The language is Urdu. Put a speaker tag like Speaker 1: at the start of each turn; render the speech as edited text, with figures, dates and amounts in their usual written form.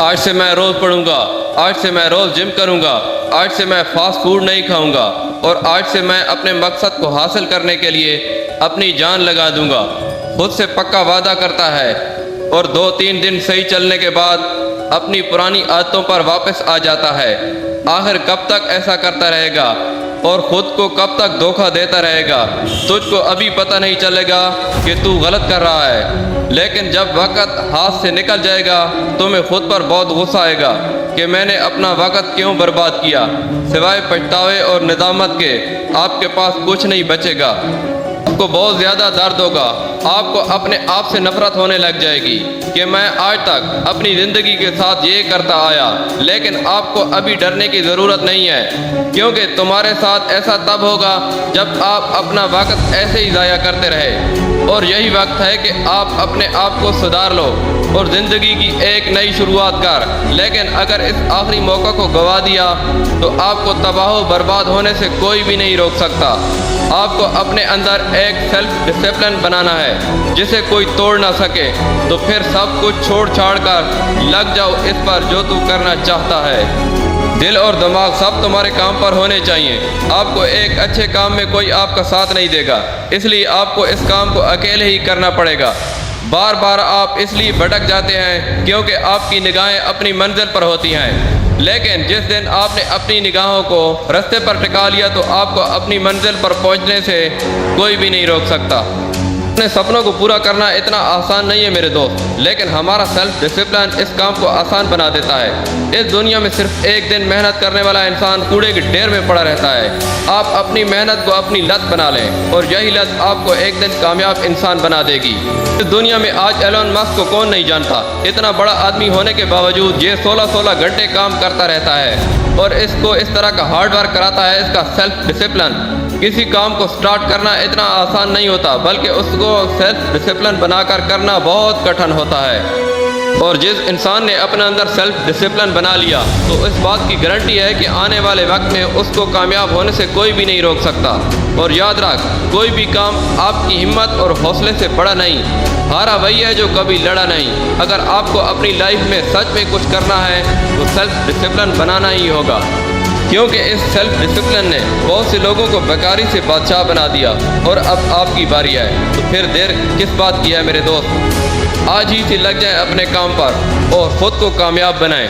Speaker 1: آج سے میں روز پڑھوں گا، آج سے میں روز جم کروں گا، آج سے میں فاسٹ فوڈ نہیں کھاؤں گا، اور آج سے میں اپنے مقصد کو حاصل کرنے کے لیے اپنی جان لگا دوں گا۔ خود سے پکا وعدہ کرتا ہے اور 2-3 دن صحیح چلنے کے بعد اپنی پرانی عادتوں پر واپس آ جاتا ہے۔ آخر کب تک ایسا کرتا رہے گا اور خود کو کب تک دھوکہ دیتا رہے گا؟ تجھ کو ابھی پتہ نہیں چلے گا کہ تو غلط کر رہا ہے، لیکن جب وقت ہاتھ سے نکل جائے گا تمہیں خود پر بہت غصہ آئے گا کہ میں نے اپنا وقت کیوں برباد کیا۔ سوائے پچھتاوے اور ندامت کے آپ کے پاس کچھ نہیں بچے گا۔ آپ کو بہت زیادہ درد ہوگا، آپ کو اپنے آپ سے نفرت ہونے لگ جائے گی کہ میں آج تک اپنی زندگی کے ساتھ یہ کرتا آیا، لیکن آپ کو ابھی ڈرنے کی ضرورت نہیں ہے، کیونکہ تمہارے ساتھ ایسا تب ہوگا جب آپ اپنا وقت ایسے ہی ضائع کرتے رہے، اور یہی وقت ہے کہ آپ اپنے آپ کو سدھار لو اور زندگی کی ایک نئی شروعات کر۔ لیکن اگر اس آخری موقع کو گوا دیا تو آپ کو تباہ و برباد ہونے سے کوئی بھی نہیں روک سکتا۔ آپ کو اپنے اندر ایک سیلف ڈسپلن بنانا ہے جسے کوئی توڑ نہ سکے، تو پھر سب کچھ چھوڑ چھاڑ کر لگ جاؤ اس پر جو تو کرنا چاہتا ہے۔ دل اور دماغ سب تمہارے کام پر ہونے چاہیے۔ آپ کو ایک اچھے کام میں کوئی آپ کا ساتھ نہیں دے گا، اس لیے آپ کو اس کام کو اکیلے ہی کرنا پڑے گا۔ بار بار آپ اس لیے بھٹک جاتے ہیں کیونکہ آپ کی نگاہیں اپنی منزل پر ہوتی ہیں، لیکن جس دن آپ نے اپنی نگاہوں کو رستے پر ٹکا لیا تو آپ کو اپنی منزل پر پہنچنے سے کوئی بھی نہیں روک سکتا۔ اپنے سپنوں کو پورا کرنا اتنا آسان نہیں ہے میرے دوست، لیکن ہمارا سیلف ڈسپلن اس کام کو آسان بنا دیتا ہے۔ اس دنیا میں صرف ایک دن محنت کرنے والا انسان کوڑے کے ڈھیر میں پڑا رہتا ہے۔ آپ اپنی محنت کو اپنی لت بنا لیں اور یہی لت آپ کو ایک دن کامیاب انسان بنا دے گی۔ اس دنیا میں آج ایلون مسک کو کون نہیں جانتا؟ اتنا بڑا آدمی ہونے کے باوجود یہ 16 گھنٹے کام کرتا رہتا ہے، اور اس کو اس طرح کا ہارڈ ورک کراتا ہے اس کا سیلف ڈسپلن۔ کسی کام کو سٹارٹ کرنا اتنا آسان نہیں ہوتا، بلکہ اس کو سیلف ڈسپلن بنا کر کرنا بہت کٹھن ہوتا ہے۔ اور جس انسان نے اپنے اندر سیلف ڈسپلن بنا لیا تو اس بات کی گارنٹی ہے کہ آنے والے وقت میں اس کو کامیاب ہونے سے کوئی بھی نہیں روک سکتا۔ اور یاد رکھ، کوئی بھی کام آپ کی ہمت اور حوصلے سے بڑا نہیں، ہارا وہی ہے جو کبھی لڑا نہیں۔ اگر آپ کو اپنی لائف میں سچ میں کچھ کرنا ہے تو سیلف ڈسپلن بنانا ہی ہوگا، کیونکہ اس سیلف ڈسپلن نے بہت سے لوگوں کو بیکاری سے بادشاہ بنا دیا، اور اب آپ کی باری ہے۔ تو پھر دیر کس بات کی ہے میرے دوست؟ آج ہی سے لگ جائیں اپنے کام پر اور خود کو کامیاب بنائیں۔